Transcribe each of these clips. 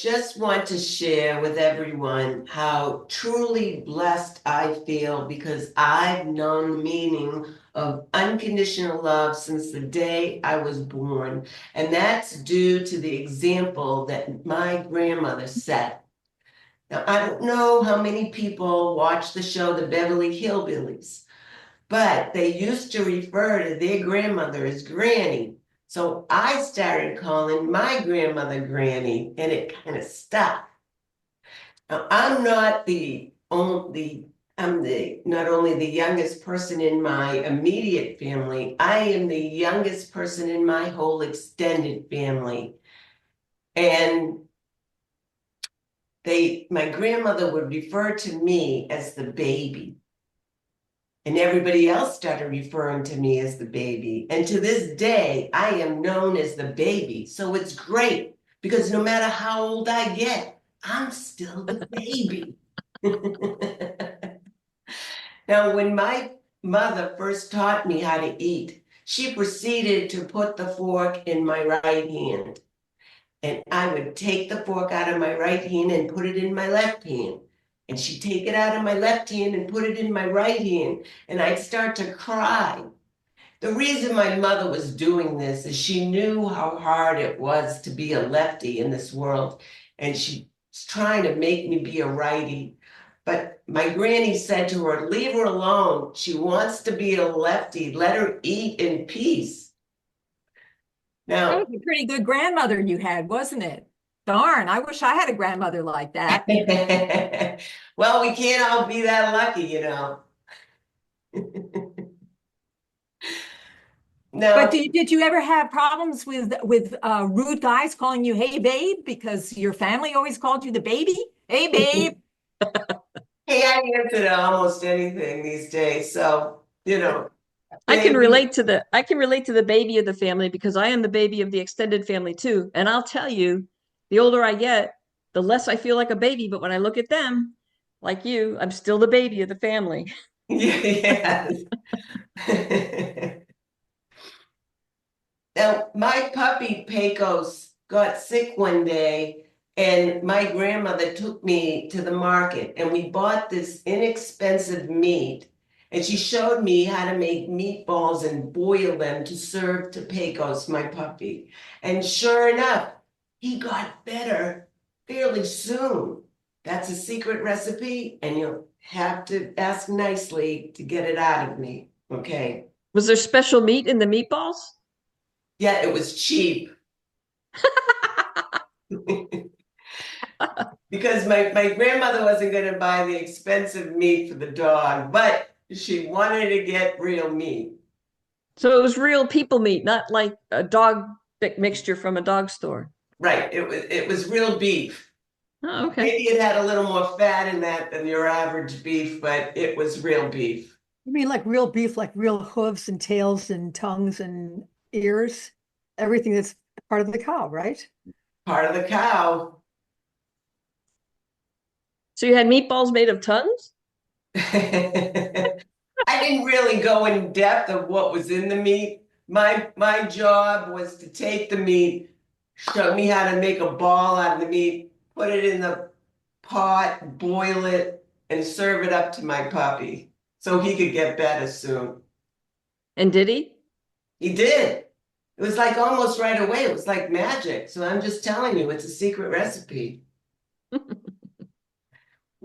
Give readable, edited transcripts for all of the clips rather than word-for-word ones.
just want to share with everyone how truly blessed I feel because I've known the meaning of unconditional love since the day I was born. And that's due to the example that my grandmother set. Now, I don't know how many people watch the show The Beverly Hillbillies, but they used to refer to their grandmother as Granny. So I started calling my grandmother Granny, and it kind of stuck. Now, I'm not the only, I'm the not only the youngest person in my immediate family, I am the youngest person in my whole extended family. And my grandmother would refer to me as the baby. And everybody else started referring to me as the baby. And to this day, I am known as the baby. So it's great because no matter how old I get, I'm still the baby. Now, when my mother first taught me how to eat, she proceeded to put the fork in my right hand. And I would take the fork out of my right hand and put it in my left hand. And she'd take it out of my left hand and put it in my right hand. And I'd start to cry. The reason my mother was doing this is she knew how hard it was to be a lefty in this world. And she was trying to make me be a righty. But my granny said to her, leave her alone. She wants to be a lefty. Let her eat in peace. That Now, was a pretty good grandmother you had, wasn't it? Darn, I wish I had a grandmother like that. well, we can't all be that lucky. But Now, did you ever have problems with rude guys calling you "Hey babe" because your family always called you the baby? Hey babe. hey, I answer to almost anything these days. So, baby. I can relate to the baby of the family because I am the baby of the extended family too. And I'll tell you, the older I get, the less I feel like a baby. But when I look at them, like you, I'm still the baby of the family. Yes. Now, my puppy Pecos got sick one day, and my grandmother took me to the market, and we bought this inexpensive meat. And she showed me how to make meatballs and boil them to serve to Pecos, my puppy. And sure enough, he got better fairly soon. That's a secret recipe, and you'll have to ask nicely to get it out of me. Okay. Was there special meat in the meatballs? Yeah, it was cheap. Because my grandmother wasn't going to buy the expensive meat for the dog, but she wanted to get real meat. So it was real people meat, not like a dog mixture from a dog store. Right. It was real beef. Oh, okay. Maybe it had a little more fat in that than your average beef, but it was real beef. You mean like real beef, like real hooves and tails and tongues and ears? Everything that's part of the cow, right? Part of the cow. So you had meatballs made of tongues? I didn't really go in depth of what was in the meat. My job was to take the meat, show me how to make a ball out of the meat, put it in the pot, boil it, and serve it up to my puppy so he could get better soon. And did he? He did. It was like almost right away. It was like magic. So I'm just telling you, it's a secret recipe.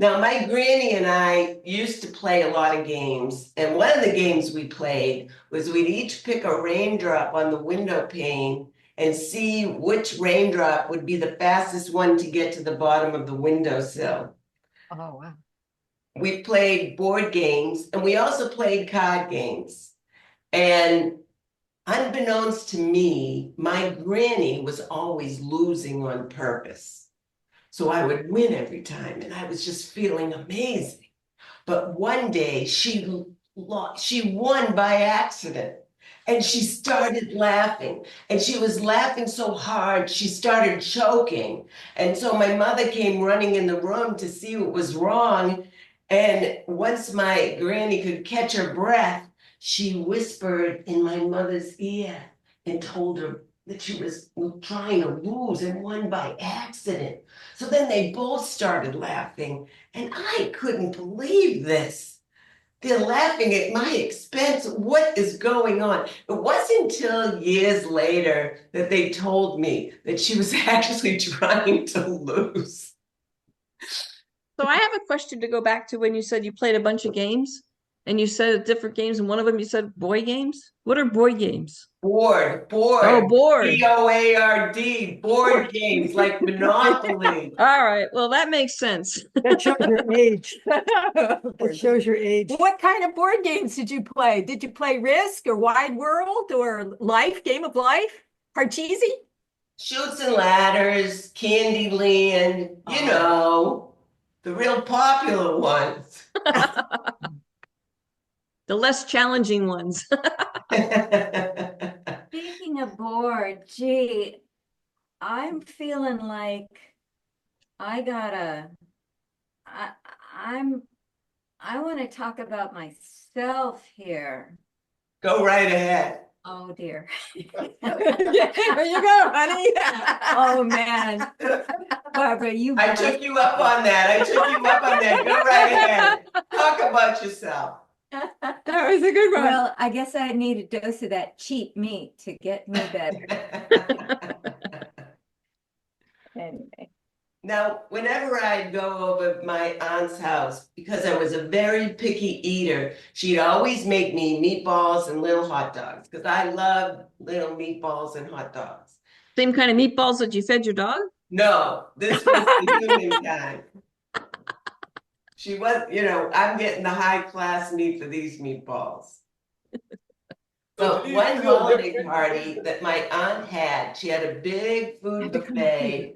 Now, my granny and I used to play a lot of games. And one of the games we played was we'd each pick a raindrop on the window pane and see which raindrop would be the fastest one to get to the bottom of the windowsill. Oh, wow. We played board games and we also played card games. And unbeknownst to me, my granny was always losing on purpose. So I would win every time, and I was just feeling amazing. But one day she won by accident, and she started laughing, and she was laughing so hard she started choking. And so my mother came running in the room to see what was wrong. And once my granny could catch her breath, she whispered in my mother's ear and told her that she was trying to lose and won by accident. So then they both started laughing, and I couldn't believe this. They're laughing at my expense. What is going on? It wasn't until years later that they told me that she was actually trying to lose. So I have a question to go back to when you said you played a bunch of games and you said different games, and one of them you said boy games. What are boy games? Board, Oh, board, board. BOARD, board games like Monopoly. All right. Well, that makes sense. That shows your age. That shows your age. What kind of board games did you play? Did you play Risk or Wide World or Life, Game of Life? Parcheesi? Chutes and Ladders, Candyland, you know, the real popular ones. The less challenging ones. Speaking of bored, gee, I'm feeling like I gotta, I, I'm, I want to talk about myself here. Go right ahead. Oh dear. There you go, honey. Oh man, Barbara, you. I took you up on that. Go right ahead. Talk about yourself. That was a good one. Well, I guess I need a dose of that cheap meat to get me better. Anyway. Now, whenever I'd go over my aunt's house, because I was a very picky eater, she'd always make me meatballs and little hot dogs, because I love little meatballs and hot dogs. Same kind of meatballs that you fed your dog? No, this was the human kind. She was, I'm getting the high class meat for these meatballs. So one holiday party that my aunt had, she had a big food buffet,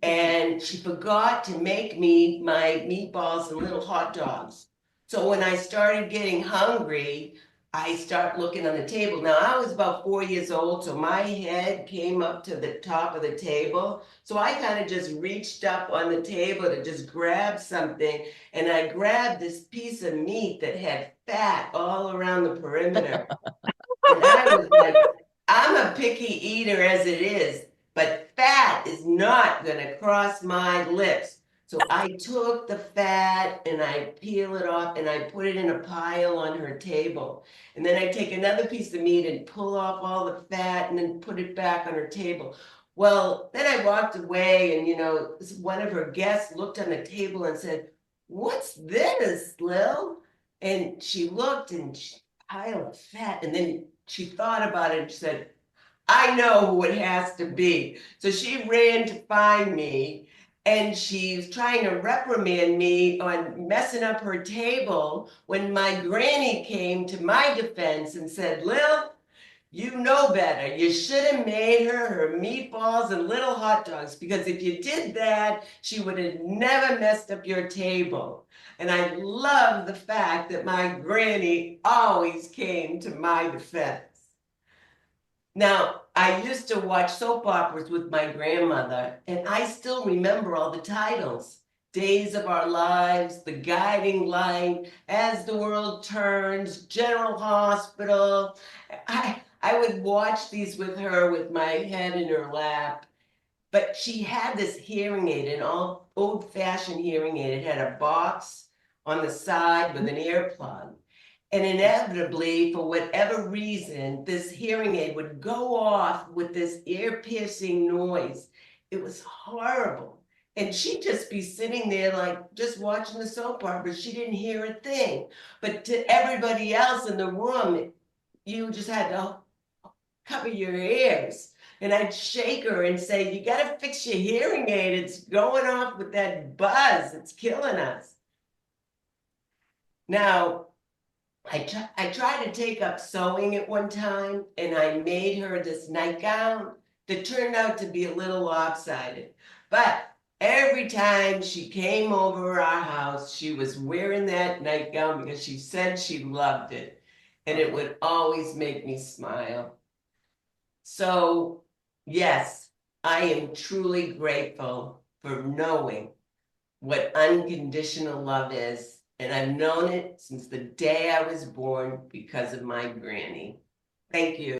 and she forgot to make me my meatballs and little hot dogs. So when I started getting hungry, I start looking on the table. Now I was about 4 years old, so my head came up to the top of the table. So I kind of just reached up on the table to just grab something, and I grabbed this piece of meat that had fat all around the perimeter. And I was like, I'm a picky eater as it is, but fat is not gonna cross my lips. So I took the fat and I peel it off and I put it in a pile on her table. And then I take another piece of meat and pull off all the fat and then put it back on her table. Well, then I walked away and one of her guests looked on the table and said, "What's this, Lil?" And she looked and pile of fat, and then she thought about it and she said, "I know who it has to be." So she ran to find me, and she's trying to reprimand me on messing up her table when my granny came to my defense and said, "Lil, you know better. You should have made her meatballs and little hot dogs, because if you did that, she would have never messed up your table." And I love the fact that my granny always came to my defense. Now, I used to watch soap operas with my grandmother, and I still remember all the titles. Days of Our Lives, The Guiding Light, As the World Turns, General Hospital. I would watch these with her with my head in her lap. But she had this hearing aid, an old-fashioned hearing aid. It had a box on the side with an earplug. And inevitably, for whatever reason, this hearing aid would go off with this ear-piercing noise. It was horrible. And she'd just be sitting there like just watching the soap opera. She didn't hear a thing. But to everybody else in the room, you just had to cover your ears. And I'd shake her and say, "You got to fix your hearing aid. It's going off with that buzz. It's killing us." Now, I tried to take up sewing at one time, and I made her this nightgown that turned out to be a little lopsided. But every time she came over our house, she was wearing that nightgown because she said she loved it. And it would always make me smile. So, yes, I am truly grateful for knowing what unconditional love is. And I've known it since the day I was born because of my granny. Thank you.